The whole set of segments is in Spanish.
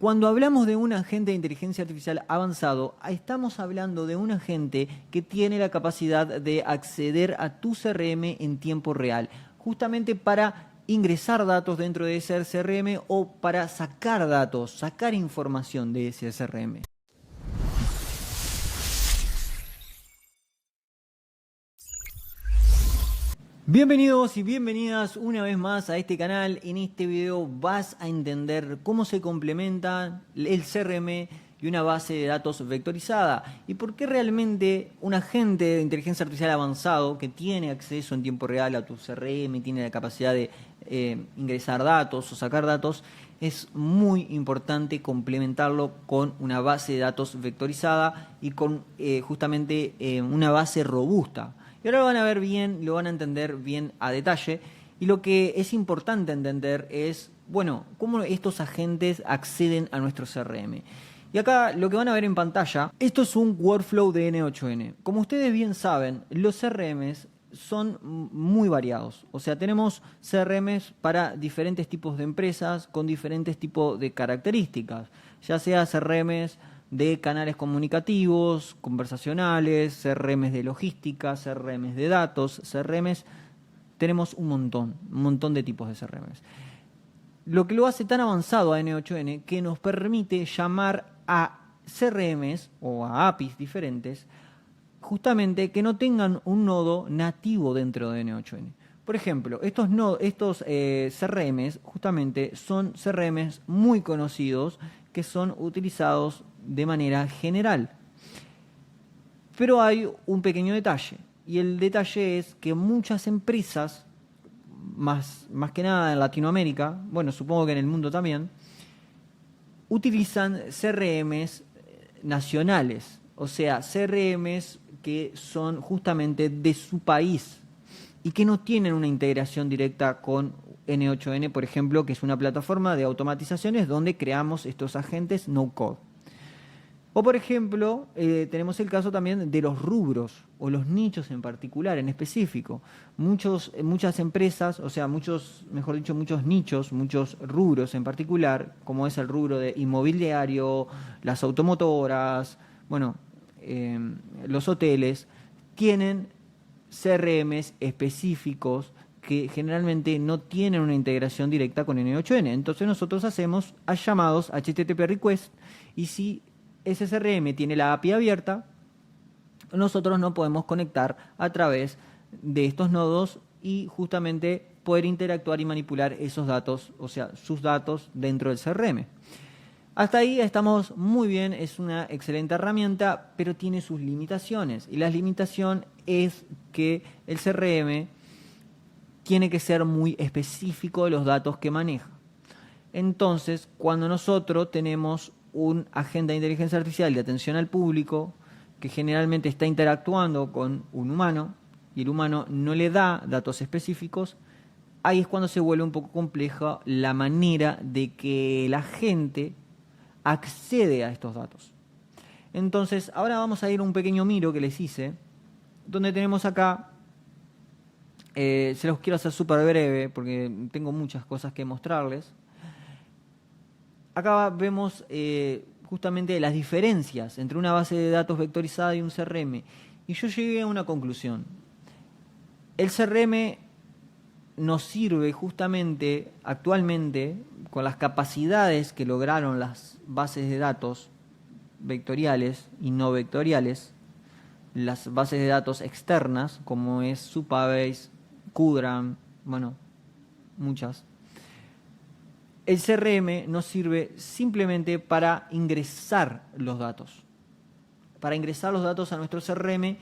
Cuando hablamos de un agente de inteligencia artificial avanzado, estamos hablando de un agente que tiene la capacidad de acceder a tu CRM en tiempo real, justamente para ingresar datos dentro de ese CRM o para sacar datos, sacar información de ese CRM. Bienvenidos y bienvenidas una vez más a este canal. En este video vas a entender cómo se complementa el CRM y una base de datos vectorizada y por qué realmente un agente de inteligencia artificial avanzado que tiene acceso en tiempo real a tu CRM, tiene la capacidad de ingresar datos o sacar datos, es muy importante complementarlo con una base de datos vectorizada y con justamente una base robusta. Y ahora lo van a ver bien, lo van a entender bien a detalle. Y lo que es importante entender es, bueno, cómo estos agentes acceden a nuestro CRM. Y acá lo que van a ver en pantalla, esto es un workflow de N8N. Como ustedes bien saben, los CRMs son muy variados. O sea, tenemos CRMs para diferentes tipos de empresas con diferentes tipos de características. Ya sea CRMs de canales comunicativos, conversacionales, CRMs de logística, CRMs de datos, CRMs, tenemos un montón de tipos de CRMs. Lo que lo hace tan avanzado a N8N que nos permite llamar a CRMs o a APIs diferentes, justamente que no tengan un nodo nativo dentro de N8N. Por ejemplo, estos CRMs justamente son CRMs muy conocidos que son utilizados de manera general. Pero hay un pequeño detalle, y el detalle es que muchas empresas, más que nada en Latinoamérica, bueno, supongo que en el mundo también, utilizan CRMs nacionales, o sea, CRMs que son justamente de su país y que no tienen una integración directa con N8N, por ejemplo, que es una plataforma de automatizaciones donde creamos estos agentes no-code. O por ejemplo, tenemos el caso también de los rubros o los nichos en particular, en específico. Muchas empresas, o sea, muchos nichos, muchos rubros en particular, como es el rubro de inmobiliario, las automotoras, bueno, los hoteles, tienen CRMs específicos que generalmente no tienen una integración directa con N8N. Entonces nosotros hacemos llamados HTTP request y si ese CRM tiene la API abierta, nosotros no podemos conectar a través de estos nodos y justamente poder interactuar y manipular esos datos, o sea, sus datos dentro del CRM. Hasta ahí estamos muy bien, es una excelente herramienta, pero tiene sus limitaciones. Y la limitación es que el CRM tiene que ser muy específico de los datos que maneja. Entonces, cuando nosotros tenemos un agente de inteligencia artificial de atención al público que generalmente está interactuando con un humano y el humano no le da datos específicos, ahí es cuando se vuelve un poco compleja la manera de que el agente accede a estos datos. Entonces, ahora vamos a ir a un pequeño miro que les hice, donde tenemos acá, se los quiero hacer súper breve porque tengo muchas cosas que mostrarles. Acá vemos justamente las diferencias entre una base de datos vectorizada y un CRM. Y yo llegué a una conclusión. El CRM nos sirve justamente actualmente con las capacidades que lograron las bases de datos vectoriales y no vectoriales, las bases de datos externas como es Supabase, Qdram, bueno, muchas. El CRM nos sirve simplemente para ingresar los datos. Para ingresar los datos a nuestro CRM,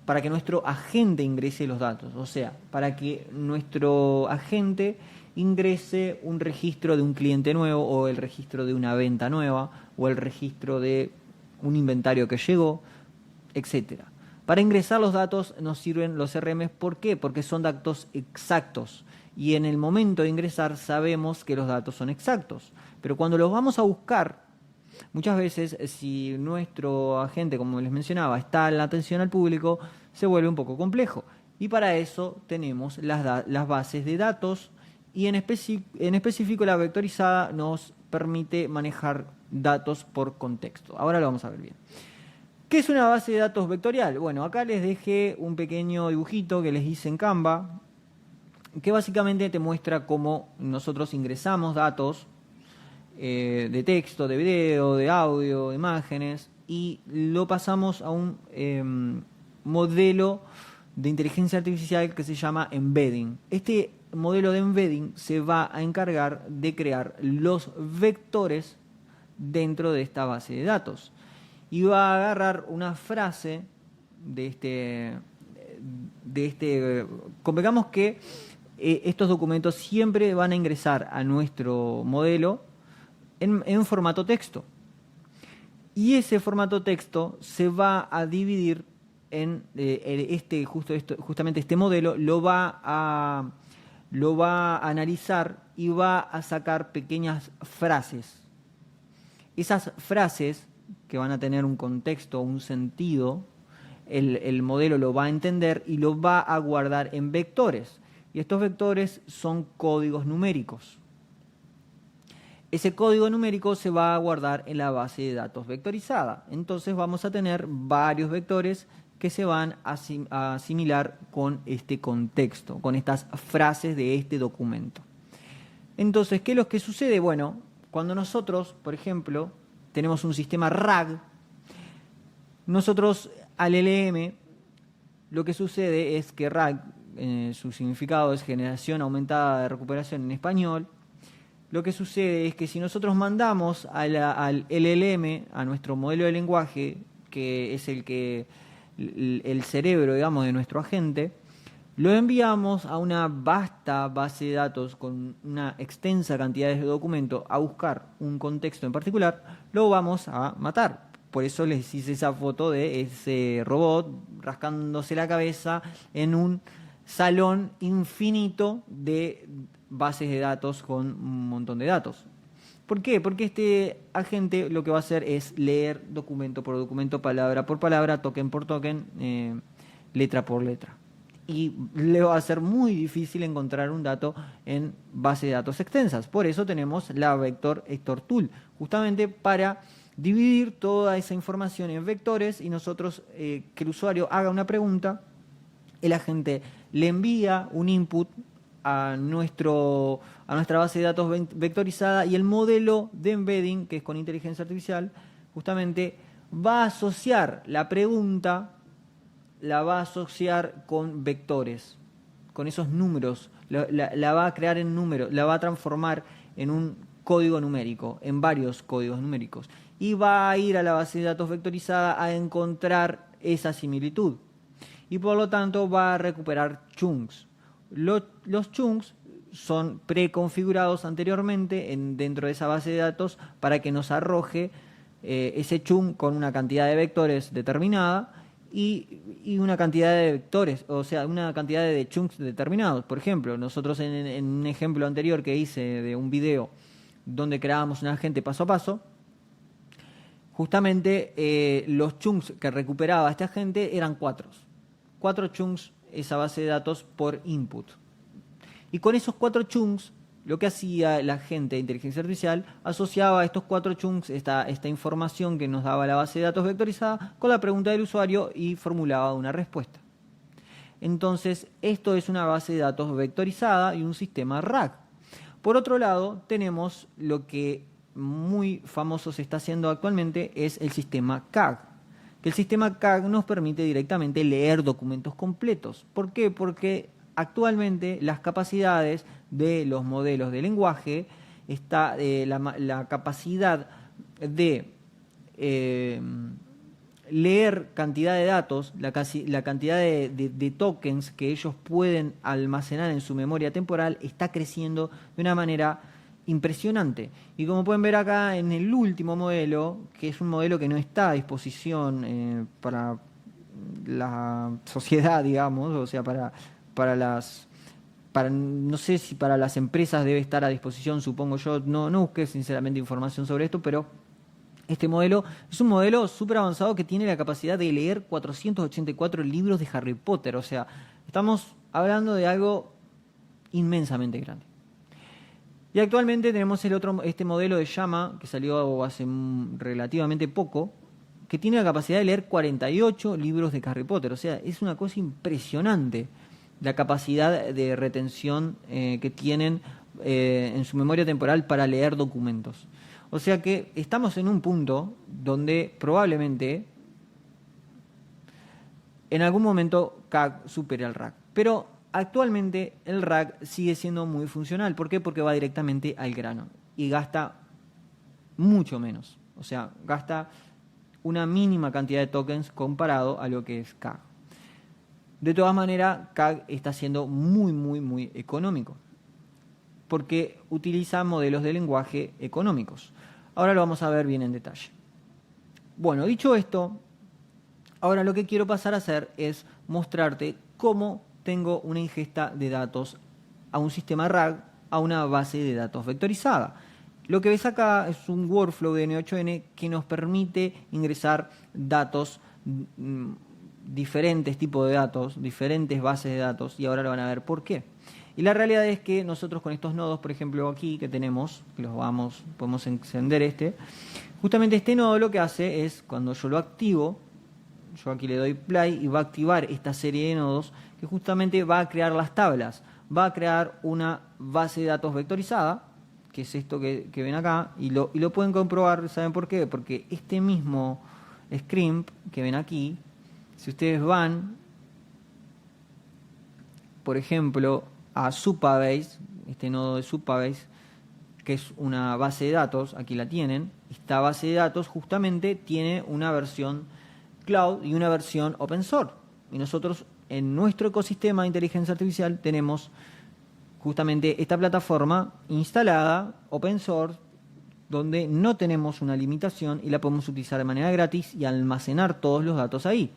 para que nuestro agente ingrese los datos. O sea, para que nuestro agente ingrese un registro de un cliente nuevo o el registro de una venta nueva o el registro de un inventario que llegó, etc. Para ingresar los datos nos sirven los CRM. ¿Por qué? Porque son datos exactos. Y en el momento de ingresar sabemos que los datos son exactos. Pero cuando los vamos a buscar, muchas veces si nuestro agente, como les mencionaba, está en la atención al público, se vuelve un poco complejo. Y para eso tenemos las bases de datos y en específico la vectorizada nos permite manejar datos por contexto. Ahora lo vamos a ver bien. ¿Qué es una base de datos vectorial? Bueno, acá les dejé un pequeño dibujito que les hice en Canva, que básicamente te muestra cómo nosotros ingresamos datos de texto, de video, de audio, de imágenes, y lo pasamos a un modelo de inteligencia artificial que se llama embedding. Este modelo de embedding se va a encargar de crear los vectores dentro de esta base de datos. Y va a agarrar una frase convengamos que estos documentos siempre van a ingresar a nuestro modelo en formato texto. Y ese formato texto se va a dividir en justamente este modelo, lo va a analizar y va a sacar pequeñas frases. Esas frases que van a tener un contexto, un sentido, el modelo lo va a entender y lo va a guardar en vectores. Y estos vectores son códigos numéricos. Ese código numérico se va a guardar en la base de datos vectorizada. Entonces vamos a tener varios vectores que se van a asimilar con este contexto, con estas frases de este documento. Entonces, ¿qué es lo que sucede? Bueno, cuando nosotros, por ejemplo, tenemos un sistema RAG, nosotros al LLM lo que sucede es que RAG, su significado es generación aumentada de recuperación en español. Lo que sucede es que si nosotros mandamos al LLM, a nuestro modelo de lenguaje, que es el cerebro, digamos, de nuestro agente, lo enviamos a una vasta base de datos con una extensa cantidad de documentos a buscar un contexto en particular, lo vamos a matar. Por eso les hice esa foto de ese robot rascándose la cabeza en un salón infinito de bases de datos con un montón de datos. ¿Por qué? Porque este agente lo que va a hacer es leer documento por documento, palabra por palabra, token por token, letra por letra. Y le va a ser muy difícil encontrar un dato en bases de datos extensas. Por eso tenemos la Vector Editor Tool, justamente para dividir toda esa información en vectores y nosotros, que el usuario haga una pregunta, el agente le envía un input a nuestra base de datos vectorizada y el modelo de embedding, que es con inteligencia artificial, justamente va a asociar la pregunta, la va a asociar con vectores, con esos números, la va a crear en números, la va a transformar en un código numérico, en varios códigos numéricos, y va a ir a la base de datos vectorizada a encontrar esa similitud. Y por lo tanto va a recuperar chunks. Los chunks son preconfigurados anteriormente dentro de esa base de datos para que nos arroje ese chunk con una cantidad de vectores determinada y una cantidad de vectores, o sea, una cantidad de chunks determinados. Por ejemplo, nosotros en un ejemplo anterior que hice de un video donde creábamos un agente paso a paso, justamente los chunks que recuperaba este agente eran 4 chunks esa base de datos por input. Y con esos 4 chunks, lo que hacía la gente de inteligencia artificial, asociaba a estos 4 chunks esta información que nos daba la base de datos vectorizada con la pregunta del usuario y formulaba una respuesta. Entonces, esto es una base de datos vectorizada y un sistema RAG. Por otro lado, tenemos lo que muy famoso se está haciendo actualmente, es el sistema CAG. Que el sistema CAG nos permite directamente leer documentos completos. ¿Por qué? Porque actualmente las capacidades de los modelos de lenguaje, la capacidad de leer cantidad de datos, la cantidad de tokens que ellos pueden almacenar en su memoria temporal está creciendo de una manera impresionante. Y como pueden ver acá en el último modelo, que es un modelo que no está a disposición para la sociedad, digamos, o sea, no sé si para las empresas debe estar a disposición, supongo yo, no busqué sinceramente información sobre esto, pero este modelo es un modelo súper avanzado que tiene la capacidad de leer 484 libros de Harry Potter, o sea, estamos hablando de algo inmensamente grande. Y actualmente tenemos este modelo de Llama, que salió hace relativamente poco, que tiene la capacidad de leer 48 libros de Harry Potter. O sea, es una cosa impresionante la capacidad de retención que tienen en su memoria temporal para leer documentos. O sea que estamos en un punto donde probablemente en algún momento CAG supere al RAG. Pero actualmente el RAG sigue siendo muy funcional. ¿Por qué? Porque va directamente al grano y gasta mucho menos. O sea, gasta una mínima cantidad de tokens comparado a lo que es CAG. De todas maneras, CAG está siendo muy económico porque utiliza modelos de lenguaje económicos. Ahora lo vamos a ver bien en detalle. Bueno, dicho esto, ahora lo que quiero pasar a hacer es mostrarte cómo tengo una ingesta de datos a un sistema RAG, a una base de datos vectorizada. Lo que ves acá es un workflow de N8N que nos permite ingresar datos, diferentes tipos de datos, diferentes bases de datos, y ahora lo van a ver por qué. Y la realidad es que nosotros con estos nodos, por ejemplo aquí que tenemos, que podemos encender justamente este nodo lo que hace es, cuando yo lo activo, yo aquí le doy play y va a activar esta serie de nodos que justamente va a crear las tablas, va a crear una base de datos vectorizada, que es esto que ven acá, y lo pueden comprobar. ¿Saben por qué? Porque este mismo script que ven aquí, si ustedes van, por ejemplo, a Supabase, este nodo de Supabase, que es una base de datos, aquí la tienen, esta base de datos justamente tiene una versión cloud y una versión open source. Y nosotros en nuestro ecosistema de inteligencia artificial tenemos justamente esta plataforma instalada, open source, donde no tenemos una limitación y la podemos utilizar de manera gratis y almacenar todos los datos ahí.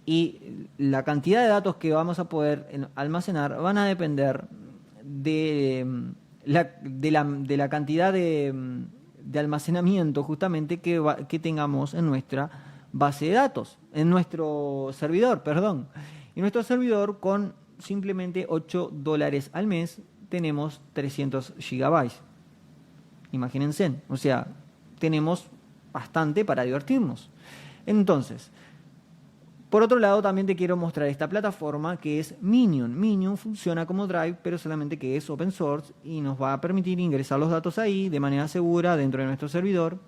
Y la cantidad de datos que vamos a poder almacenar van a depender de la cantidad de almacenamiento justamente que tengamos en nuestra base de datos, en nuestro servidor, perdón. Y nuestro servidor, con simplemente $8 al mes, tenemos 300 gigabytes. Imagínense, o sea, tenemos bastante para divertirnos. Entonces, por otro lado, también te quiero mostrar esta plataforma que es Minion. Minion funciona como Drive, pero solamente que es open source y nos va a permitir ingresar los datos ahí de manera segura dentro de nuestro servidor.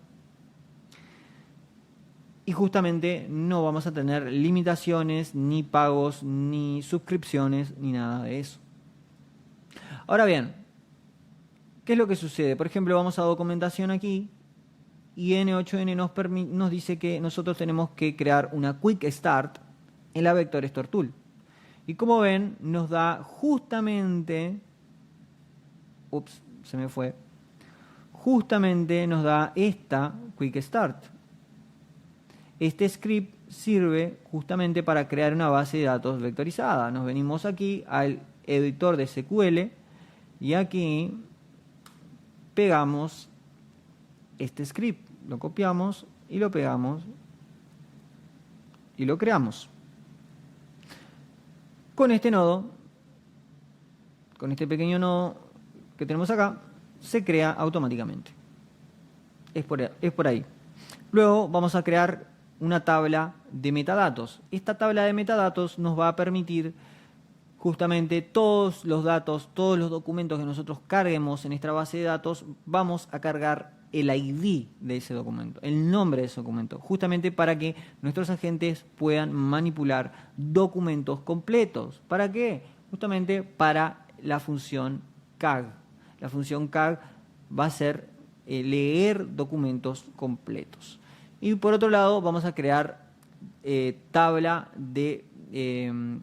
Y justamente no vamos a tener limitaciones, ni pagos, ni suscripciones, ni nada de eso. Ahora bien, ¿qué es lo que sucede? Por ejemplo, vamos a documentación aquí y N8N nos dice que nosotros tenemos que crear una Quick Start en la Vector Store Tool. Y como ven, nos da justamente, justamente nos da esta Quick Start. Este script sirve justamente para crear una base de datos vectorizada. Nos venimos aquí al editor de SQL y aquí pegamos este script. Lo copiamos y lo pegamos y lo creamos. Con este nodo, con este pequeño nodo que tenemos acá, se crea automáticamente. Es por ahí. Luego vamos a crear una tabla de metadatos. Esta tabla de metadatos nos va a permitir justamente todos los datos, todos los documentos que nosotros carguemos en esta base de datos, vamos a cargar el ID de ese documento, el nombre de ese documento, justamente para que nuestros agentes puedan manipular documentos completos. ¿Para qué? Justamente para la función CAG. La función CAG va a ser leer documentos completos. Y por otro lado vamos a crear tabla de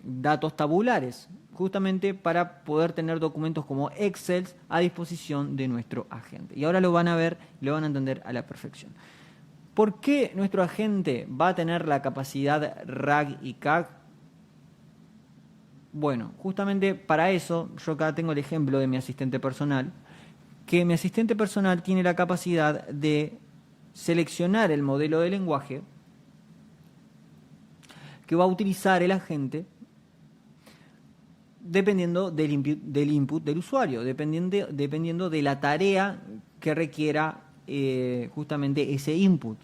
datos tabulares, justamente para poder tener documentos como Excel a disposición de nuestro agente. Y ahora lo van a ver y lo van a entender a la perfección. ¿Por qué nuestro agente va a tener la capacidad RAG y CAG? Bueno, justamente para eso, yo acá tengo el ejemplo de mi asistente personal, que mi asistente personal tiene la capacidad de seleccionar el modelo de lenguaje que va a utilizar el agente dependiendo del input del usuario, dependiendo de la tarea que requiera justamente ese input.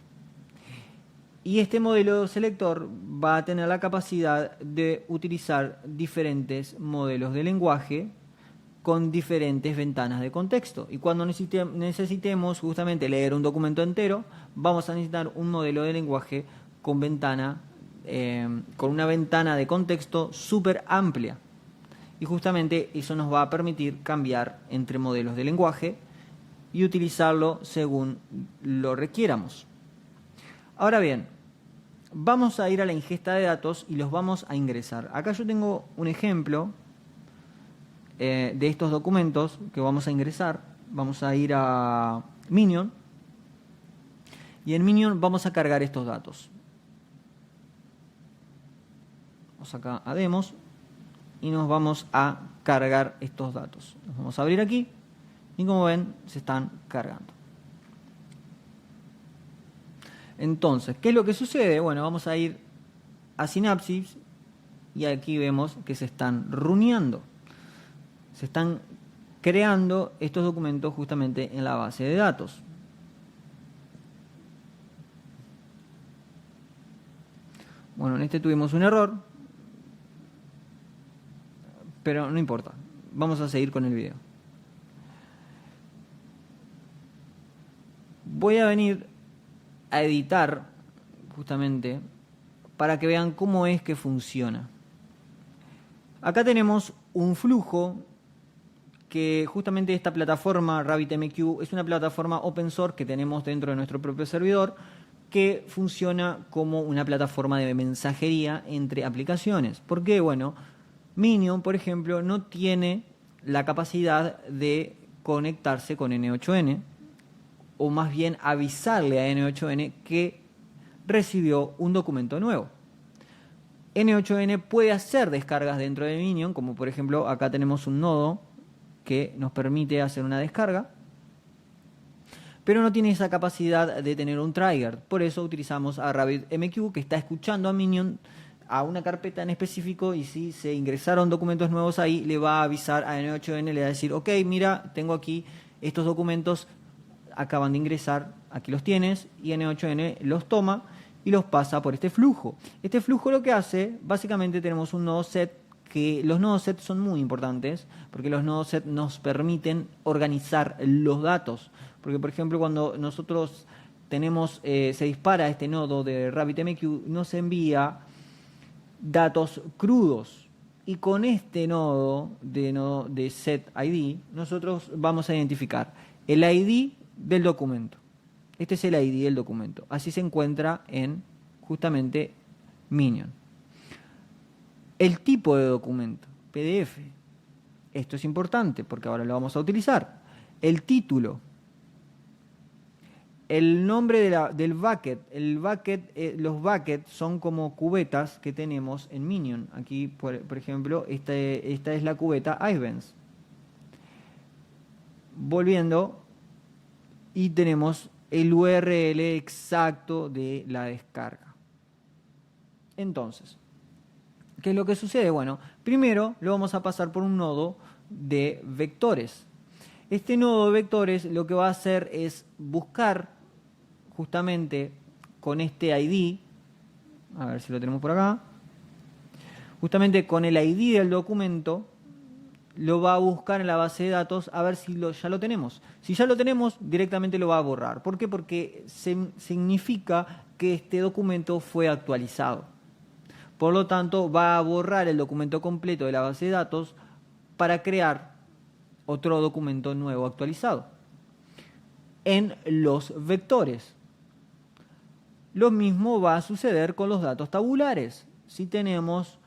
Y este modelo selector va a tener la capacidad de utilizar diferentes modelos de lenguaje con diferentes ventanas de contexto. Y cuando necesitemos justamente leer un documento entero, vamos a necesitar un modelo de lenguaje con una ventana de contexto súper amplia. Y justamente eso nos va a permitir cambiar entre modelos de lenguaje y utilizarlo según lo requiéramos. Ahora bien, vamos a ir a la ingesta de datos y los vamos a ingresar. Acá yo tengo un ejemplo de estos documentos que vamos a ingresar. Vamos a ir a Minion y en Minion vamos a cargar estos datos. Vamos acá a Demos y nos vamos a cargar estos datos. Los vamos a abrir aquí y como ven se están cargando. Entonces, ¿qué es lo que sucede? Bueno, vamos a ir a Synapses y aquí vemos que se están runeando. Se están creando estos documentos justamente en la base de datos. Bueno, en este tuvimos un error, pero no importa. Vamos a seguir con el video. Voy a venir a editar justamente para que vean cómo es que funciona. Acá tenemos un flujo que justamente esta plataforma RabbitMQ es una plataforma open source que tenemos dentro de nuestro propio servidor que funciona como una plataforma de mensajería entre aplicaciones. ¿Por qué? Bueno, Minion, por ejemplo, no tiene la capacidad de conectarse con N8N o más bien avisarle a N8N que recibió un documento nuevo. N8N puede hacer descargas dentro de Minion, como por ejemplo acá tenemos un nodo que nos permite hacer una descarga, pero no tiene esa capacidad de tener un trigger. Por eso utilizamos a RabbitMQ que está escuchando a Minion a una carpeta en específico y si se ingresaron documentos nuevos ahí, le va a avisar a N8N, le va a decir, ok, mira, tengo aquí estos documentos, acaban de ingresar, aquí los tienes, y N8N los toma y los pasa por este flujo. Este flujo lo que hace, básicamente tenemos un nodo set, que los nodos set son muy importantes, porque los nodos set nos permiten organizar los datos. Porque, por ejemplo, cuando nosotros se dispara este nodo de RabbitMQ, nos envía datos crudos. Y con este nodo de set ID, nosotros vamos a identificar el ID del documento. Este es el ID del documento. Así se encuentra en justamente Minion. El tipo de documento, PDF. Esto es importante porque ahora lo vamos a utilizar. El título. El nombre del bucket. Los buckets son como cubetas que tenemos en Minion. Aquí, por ejemplo, esta es la cubeta Ivens. Volviendo. Y tenemos el URL exacto de la descarga. Entonces, ¿qué es lo que sucede? Bueno, primero lo vamos a pasar por un nodo de vectores. Este nodo de vectores lo que va a hacer es buscar justamente con este ID, a ver si lo tenemos por acá, justamente con el ID del documento, lo va a buscar en la base de datos a ver si ya lo tenemos. Si ya lo tenemos, directamente lo va a borrar. ¿Por qué? Porque significa que este documento fue actualizado. Por lo tanto, va a borrar el documento completo de la base de datos para crear otro documento nuevo actualizado. En los vectores. Lo mismo va a suceder con los datos tabulares. Si tenemos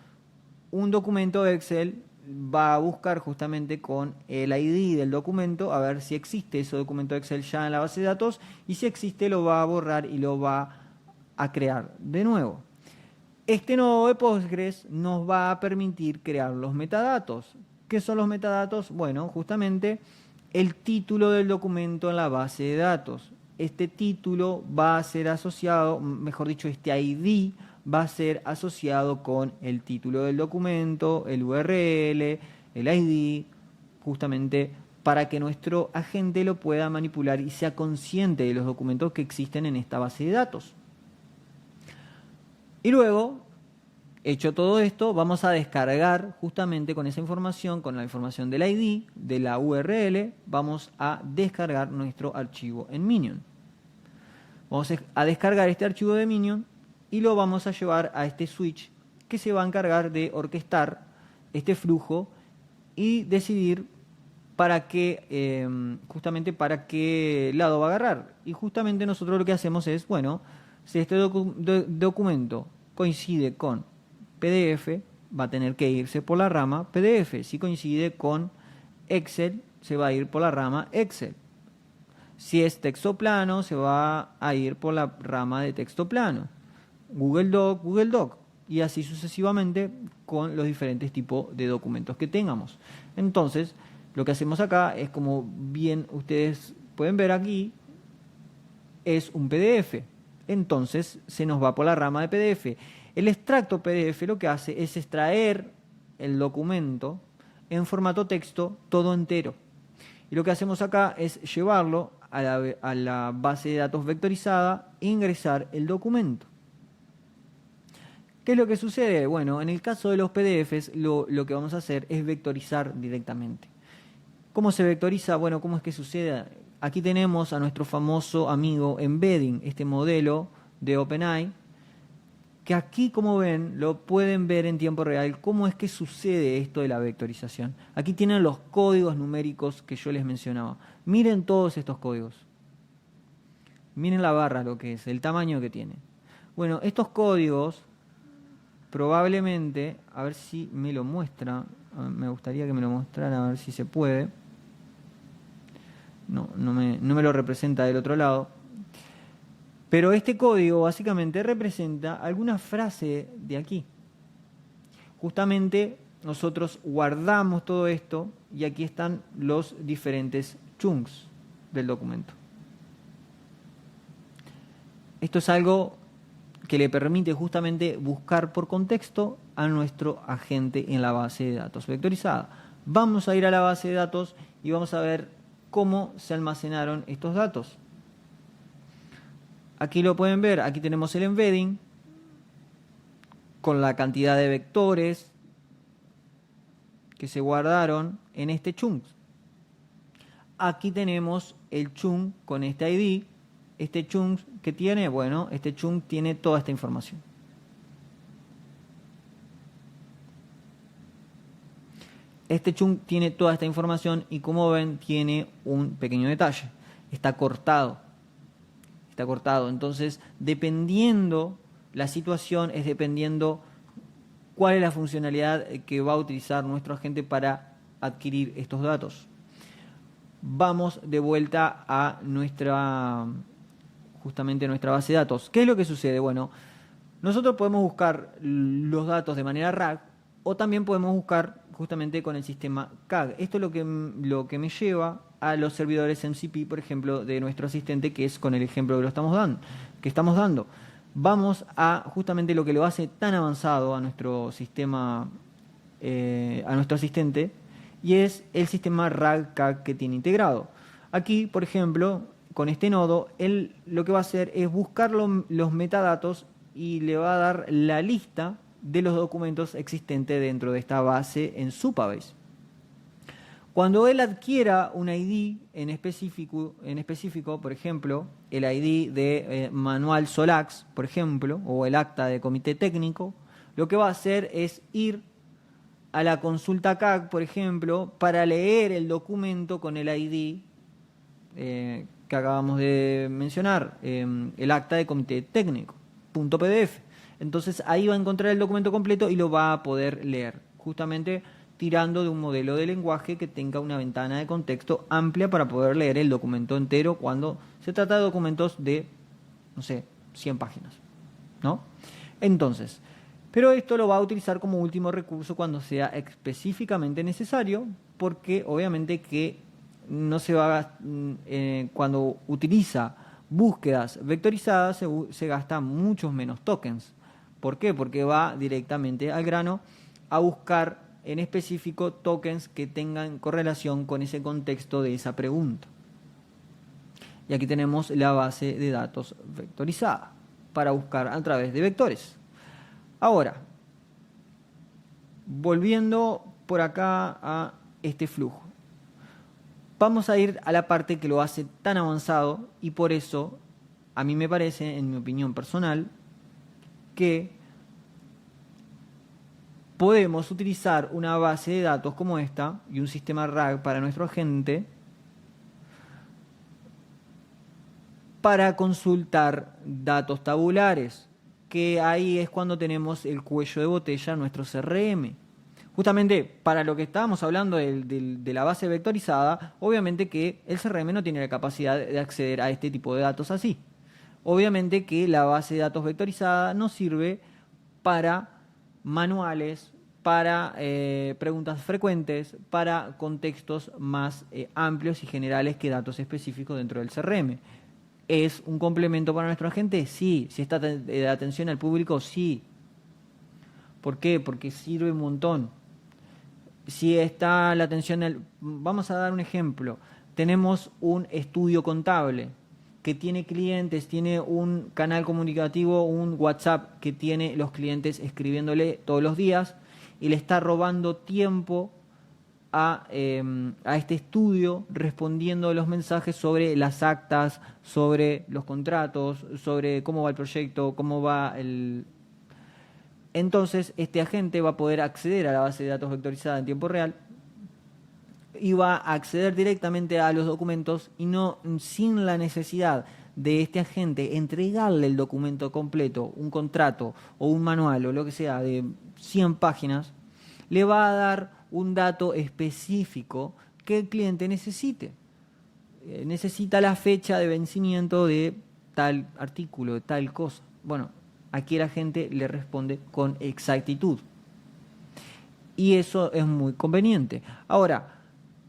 un documento de Excel, va a buscar justamente con el ID del documento a ver si existe ese documento de Excel ya en la base de datos y si existe lo va a borrar y lo va a crear de nuevo. Este nodo de Postgres nos va a permitir crear los metadatos. ¿Qué son los metadatos? Bueno, justamente el título del documento en la base de datos. Este título va a ser asociado, mejor dicho, este ID va a ser asociado con el título del documento, el URL, el ID, justamente para que nuestro agente lo pueda manipular y sea consciente de los documentos que existen en esta base de datos. Y luego, hecho todo esto, vamos a descargar justamente con esa información, con la información del ID, de la URL, vamos a descargar nuestro archivo en Minion. Vamos a descargar este archivo de Minion y lo vamos a llevar a este switch que se va a encargar de orquestar este flujo y decidir justamente para qué lado va a agarrar. Y justamente nosotros lo que hacemos es, bueno, si este documento coincide con PDF, va a tener que irse por la rama PDF. Si coincide con Excel, se va a ir por la rama Excel. Si es texto plano, se va a ir por la rama de texto plano. Google Doc, y así sucesivamente con los diferentes tipos de documentos que tengamos. Entonces, lo que hacemos acá es, como bien ustedes pueden ver aquí, es un PDF. Entonces, se nos va por la rama de PDF. El extracto PDF lo que hace es extraer el documento en formato texto todo entero. Y lo que hacemos acá es llevarlo a la base de datos vectorizada e ingresar el documento. ¿Qué es lo que sucede? Bueno, en el caso de los PDFs lo que vamos a hacer es vectorizar directamente. ¿Cómo se vectoriza? Bueno, ¿cómo es que sucede? Aquí tenemos a nuestro famoso amigo Embedding, este modelo de OpenAI, que aquí, como ven, lo pueden ver en tiempo real, cómo es que sucede esto de la vectorización. Aquí tienen los códigos numéricos que yo les mencionaba. Miren todos estos códigos. Miren la barra, lo que es, el tamaño que tiene. Bueno, estos códigos probablemente, a ver si me lo muestra, me gustaría que me lo mostrara, a ver si se puede. No me lo representa del otro lado. Pero este código básicamente representa alguna frase de aquí. Justamente nosotros guardamos todo esto y aquí están los diferentes chunks del documento. Esto es algo que le permite justamente buscar por contexto a nuestro agente en la base de datos vectorizada. Vamos a ir a la base de datos y vamos a ver cómo se almacenaron estos datos. Aquí lo pueden ver, aquí tenemos el embedding con la cantidad de vectores que se guardaron en este chunk. Aquí tenemos el chunk con este ID. Este chunk que tiene, bueno, este chunk tiene toda esta información. Este chunk tiene toda esta información y, como ven, tiene un pequeño detalle. Está cortado. Está cortado. Entonces, dependiendo la situación, es dependiendo cuál es la funcionalidad que va a utilizar nuestro agente para adquirir estos datos. Vamos de vuelta a justamente nuestra base de datos. ¿Qué es lo que sucede? Bueno, nosotros podemos buscar los datos de manera RAG o también podemos buscar justamente con el sistema CAG. Esto es lo que me lleva a los servidores MCP, por ejemplo, de nuestro asistente, que es con el ejemplo que estamos dando. Vamos a justamente lo que lo hace tan avanzado a nuestro sistema, a nuestro asistente, y es el sistema RAG-CAG que tiene integrado. Aquí, por ejemplo, con este nodo, él lo que va a hacer es buscar los metadatos y le va a dar la lista de los documentos existentes dentro de esta base en Supabase. Cuando él adquiera un ID en específico, por ejemplo, el ID de manual SOLAX, por ejemplo, o el acta de comité técnico, lo que va a hacer es ir a la consulta CAG, por ejemplo, para leer el documento con el ID que acabamos de mencionar, el acta de comité técnico, .pdf. Entonces ahí va a encontrar el documento completo y lo va a poder leer, justamente tirando de un modelo de lenguaje que tenga una ventana de contexto amplia para poder leer el documento entero cuando se trata de documentos de, no sé, 100 páginas, ¿no? Entonces, pero esto lo va a utilizar como último recurso cuando sea específicamente necesario, porque obviamente que no se va cuando utiliza búsquedas vectorizadas se gasta muchos menos tokens. ¿Por qué? Porque va directamente al grano a buscar en específico tokens que tengan correlación con ese contexto de esa pregunta. Y aquí tenemos la base de datos vectorizada para buscar a través de vectores. Ahora, volviendo por acá a este flujo, vamos a ir a la parte que lo hace tan avanzado y por eso a mí me parece, en mi opinión personal, que podemos utilizar una base de datos como esta y un sistema RAG para nuestro agente para consultar datos tabulares, que ahí es cuando tenemos el cuello de botella en nuestro CRM. Justamente para lo que estábamos hablando de la base vectorizada, obviamente que el CRM no tiene la capacidad de acceder a este tipo de datos así. Obviamente que la base de datos vectorizada nos sirve para manuales, para preguntas frecuentes, para contextos más amplios y generales que datos específicos dentro del CRM. ¿Es un complemento para nuestro agente? Sí. ¿Si está de atención al público? Sí. ¿Por qué? Porque sirve un montón. Si está la atención vamos a dar un ejemplo. Tenemos un estudio contable que tiene clientes, tiene un canal comunicativo, un WhatsApp que tiene los clientes escribiéndole todos los días y le está robando tiempo a este estudio respondiendo los mensajes sobre las actas, sobre los contratos, sobre cómo va el proyecto, cómo va el... Entonces, este agente va a poder acceder a la base de datos vectorizada en tiempo real y va a acceder directamente a los documentos y no sin la necesidad de este agente entregarle el documento completo, un contrato o un manual o lo que sea de 100 páginas, le va a dar un dato específico que el cliente necesite. Necesita la fecha de vencimiento de tal artículo, de tal cosa. Bueno, aquí el agente le responde con exactitud. Y eso es muy conveniente. Ahora,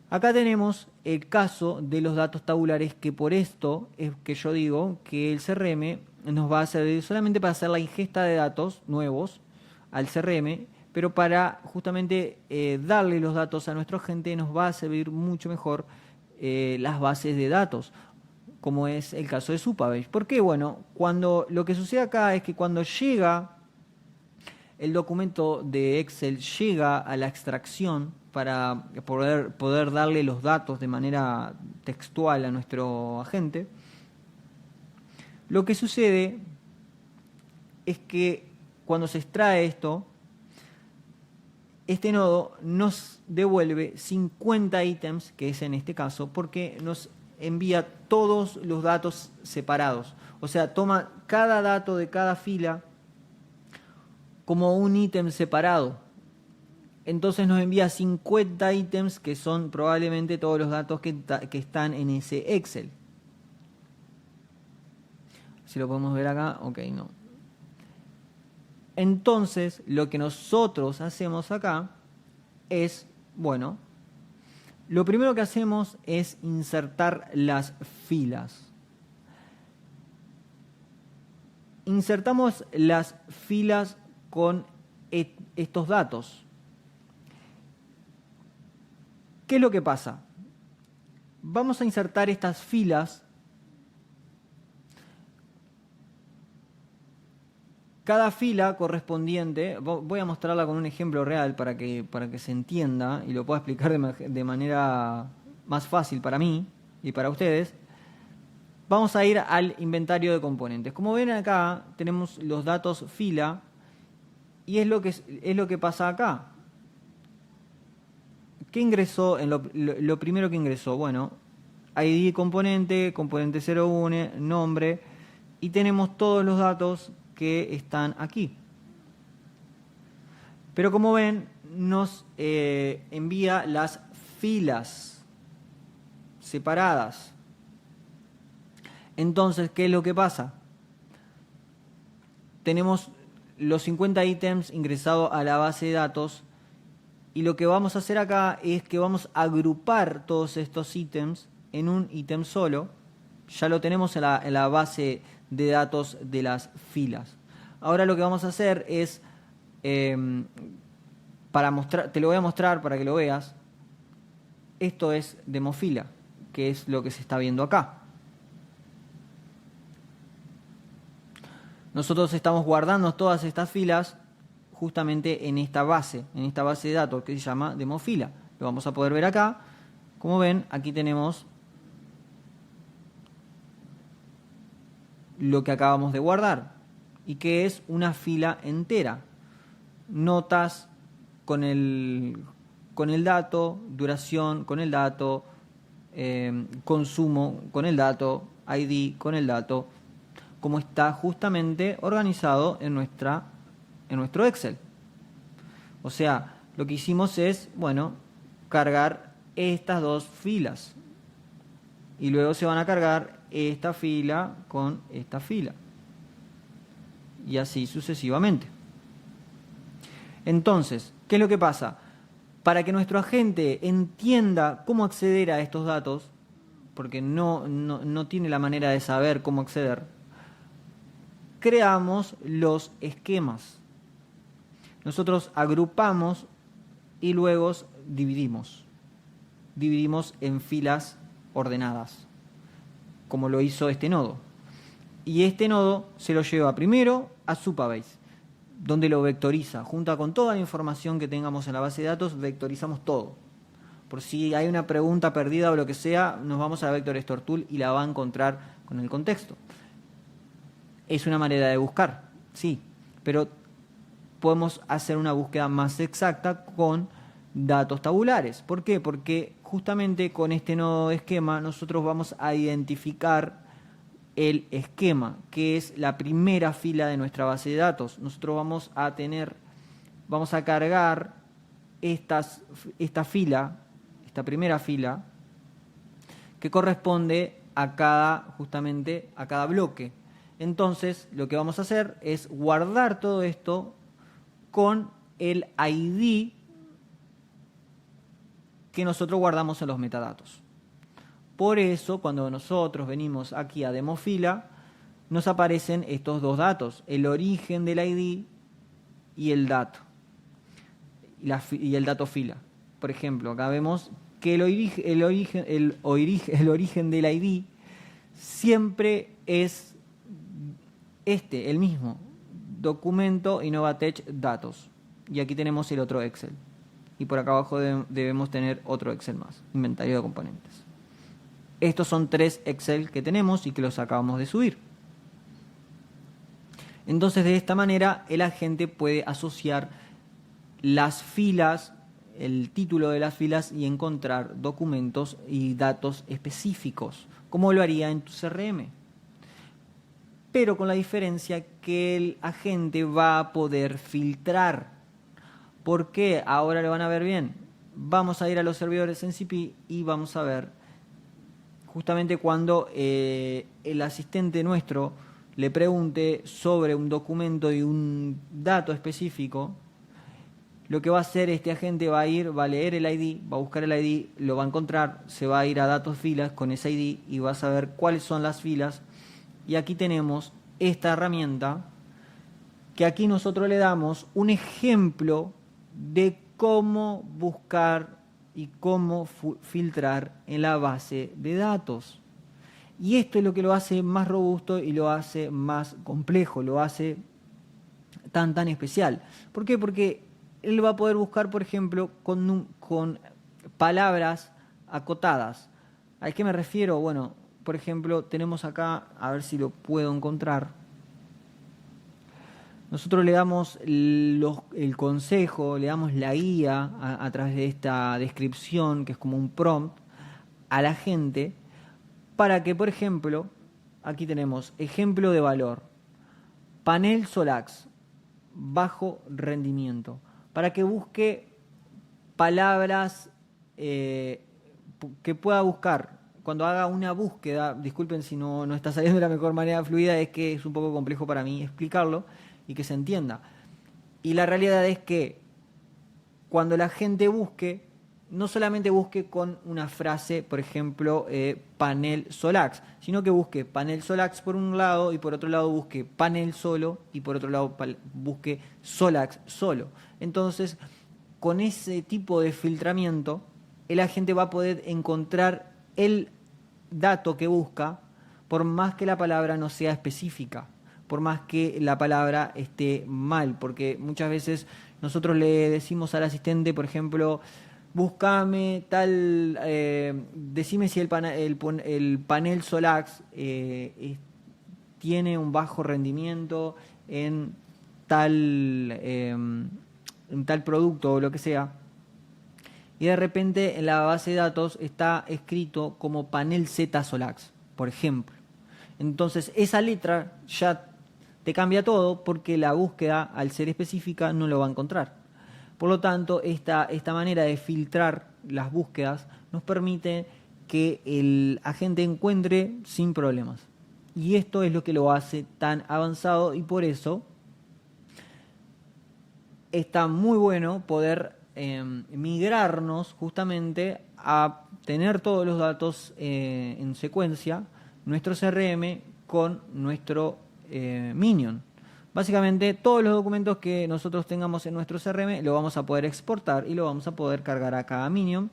acá tenemos el caso de los datos tabulares, que por esto es que yo digo que el CRM nos va a servir solamente para hacer la ingesta de datos nuevos al CRM, pero para justamente darle los datos a nuestro agente nos va a servir mucho mejor las bases de datos, como es el caso de Supabase. ¿Por qué? Bueno, lo que sucede acá es que cuando llega el documento de Excel, llega a la extracción para poder darle los datos de manera textual a nuestro agente, lo que sucede es que cuando se extrae esto, este nodo nos devuelve 50 ítems, que es en este caso, porque nos envía todos los datos separados. O sea, toma cada dato de cada fila como un ítem separado. Entonces nos envía 50 ítems que son probablemente todos los datos que están en ese Excel. Si lo podemos ver acá, ok, no. Entonces, lo que nosotros hacemos acá es, bueno, lo primero que hacemos es insertar las filas. Insertamos las filas con estos datos. ¿Qué es lo que pasa? Vamos a insertar estas filas. Cada fila correspondiente, voy a mostrarla con un ejemplo real para que se entienda y lo pueda explicar de manera más fácil para mí y para ustedes. Vamos a ir al inventario de componentes. Como ven acá tenemos los datos fila y es lo que pasa acá. ¿Qué ingresó? Lo primero que ingresó, bueno, ID componente 01, nombre, y tenemos todos los datos que están aquí. Pero como ven, nos envía las filas separadas. Entonces, ¿qué es lo que pasa? Tenemos los 50 ítems ingresados a la base de datos y lo que vamos a hacer acá es que vamos a agrupar todos estos ítems en un ítem solo. Ya lo tenemos en la base de datos de las filas. Ahora lo que vamos a hacer es, te lo voy a mostrar para que lo veas. Esto es demofila, que es lo que se está viendo acá. Nosotros estamos guardando todas estas filas justamente en esta base de datos que se llama demofila. Lo vamos a poder ver acá. Como ven, aquí tenemos lo que acabamos de guardar y que es una fila entera. Notas con el dato, duración con el dato, consumo con el dato, ID con el dato, como está justamente organizado en nuestro Excel. O sea, lo que hicimos es, bueno, cargar estas dos filas y luego se van a cargar esta fila con esta fila y así sucesivamente. Entonces, ¿qué es lo que pasa? Para que nuestro agente entienda cómo acceder a estos datos, porque no tiene la manera de saber cómo acceder, creamos los esquemas. Nosotros agrupamos y luego dividimos. Dividimos en filas ordenadas, como lo hizo este nodo. Y este nodo se lo lleva primero a Supabase, donde lo vectoriza. Junto con toda la información que tengamos en la base de datos, vectorizamos todo. Por si hay una pregunta perdida o lo que sea, nos vamos a Vector Store Tool y la va a encontrar con el contexto. Es una manera de buscar, sí, pero podemos hacer una búsqueda más exacta con datos tabulares. ¿Por qué? Porque justamente con este nodo de esquema nosotros vamos a identificar el esquema, que es la primera fila de nuestra base de datos. Nosotros vamos a cargar esta fila, esta primera fila, que corresponde justamente a cada bloque. Entonces, lo que vamos a hacer es guardar todo esto con el ID que nosotros guardamos en los metadatos. Por eso, cuando nosotros venimos aquí a demofila, nos aparecen estos dos datos, el origen del ID y el dato, y el dato fila. Por ejemplo, acá vemos que el origen del ID siempre es el mismo, documento Innovatech datos. Y aquí tenemos el otro Excel. Y por acá abajo debemos tener otro Excel más, inventario de componentes. Estos son 3 Excel que tenemos y que los acabamos de subir. Entonces, de esta manera, el agente puede asociar las filas, el título de las filas y encontrar documentos y datos específicos, como lo haría en tu CRM. Pero con la diferencia que el agente va a poder filtrar. ¿Por qué? Ahora lo van a ver bien. Vamos a ir a los servidores en CP y vamos a ver justamente cuando el asistente nuestro le pregunte sobre un documento y un dato específico, lo que va a hacer este agente va a leer el ID, va a buscar el ID, lo va a encontrar, se va a ir a datos filas con ese ID y va a saber cuáles son las filas. Y aquí tenemos esta herramienta que aquí nosotros le damos un ejemplo de cómo buscar y cómo filtrar en la base de datos. Y esto es lo que lo hace más robusto y lo hace más complejo, lo hace tan especial. ¿Por qué? Porque él va a poder buscar, por ejemplo, con palabras acotadas. ¿A qué me refiero? Bueno, por ejemplo, tenemos acá, a ver si lo puedo encontrar. Nosotros le damos el consejo, le damos la guía a través de esta descripción, que es como un prompt, a la gente, para que, por ejemplo, aquí tenemos ejemplo de valor, panel Solax, bajo rendimiento, para que busque palabras que pueda buscar. Cuando haga una búsqueda, disculpen si no está saliendo de la mejor manera fluida, es que es un poco complejo para mí explicarlo y que se entienda. Y la realidad es que cuando la gente busque, no solamente busque con una frase, por ejemplo, panel Solax, sino que busque panel Solax por un lado y por otro lado busque panel solo y por otro lado busque Solax solo. Entonces, con ese tipo de filtramiento, el agente va a poder encontrar el dato que busca, por más que la palabra no sea específica, por más que la palabra esté mal, porque muchas veces nosotros le decimos al asistente, por ejemplo, búscame tal, decime si el panel Solax tiene un bajo rendimiento en tal producto o lo que sea, y de repente en la base de datos está escrito como panel Z Solax, por ejemplo. Entonces esa letra ya te cambia todo, porque la búsqueda, al ser específica, no lo va a encontrar. Por lo tanto, esta manera de filtrar las búsquedas nos permite que el agente encuentre sin problemas. Y esto es lo que lo hace tan avanzado, y por eso está muy bueno poder migrarnos justamente a tener todos los datos en secuencia, nuestro CRM con nuestro Minion. Básicamente todos los documentos que nosotros tengamos en nuestro CRM lo vamos a poder exportar y lo vamos a poder cargar acá a Minion,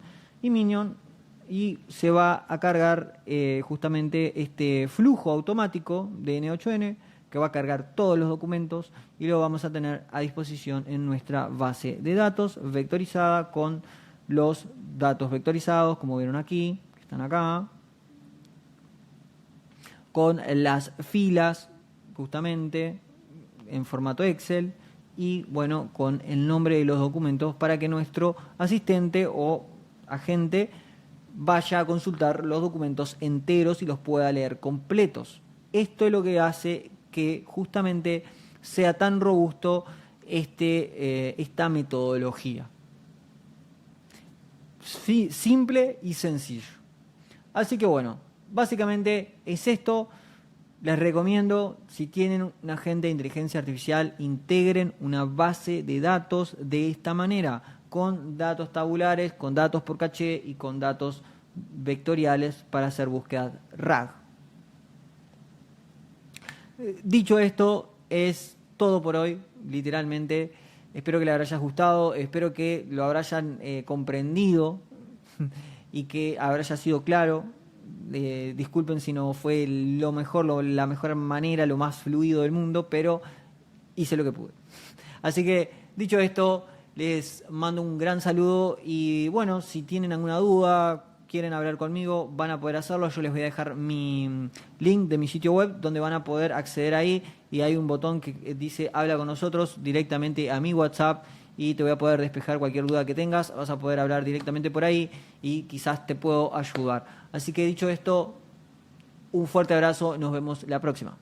y se va a cargar justamente este flujo automático de N8N que va a cargar todos los documentos y lo vamos a tener a disposición en nuestra base de datos vectorizada, con los datos vectorizados, como vieron aquí, que están acá, con las filas justamente en formato Excel, y bueno, con el nombre de los documentos para que nuestro asistente o agente vaya a consultar los documentos enteros y los pueda leer completos. Esto es lo que hace que justamente sea tan robusto esta metodología. Simple y sencillo. Así que bueno, básicamente es esto. Les recomiendo, si tienen un agente de inteligencia artificial, integren una base de datos de esta manera, con datos tabulares, con datos por caché y con datos vectoriales para hacer búsquedas RAG. Dicho esto, es todo por hoy, literalmente. Espero que les haya gustado, espero que lo hayan comprendido y que haya sido claro. Disculpen si no fue lo mejor, la mejor manera, lo más fluido del mundo, pero hice lo que pude. Así que, dicho esto, les mando un gran saludo y bueno, si tienen alguna duda, quieren hablar conmigo, van a poder hacerlo. Yo les voy a dejar mi link de mi sitio web donde van a poder acceder ahí, y hay un botón que dice habla con nosotros directamente a mi WhatsApp, y te voy a poder despejar cualquier duda que tengas. Vas a poder hablar directamente por ahí y quizás te puedo ayudar. Así que dicho esto, un fuerte abrazo, nos vemos la próxima.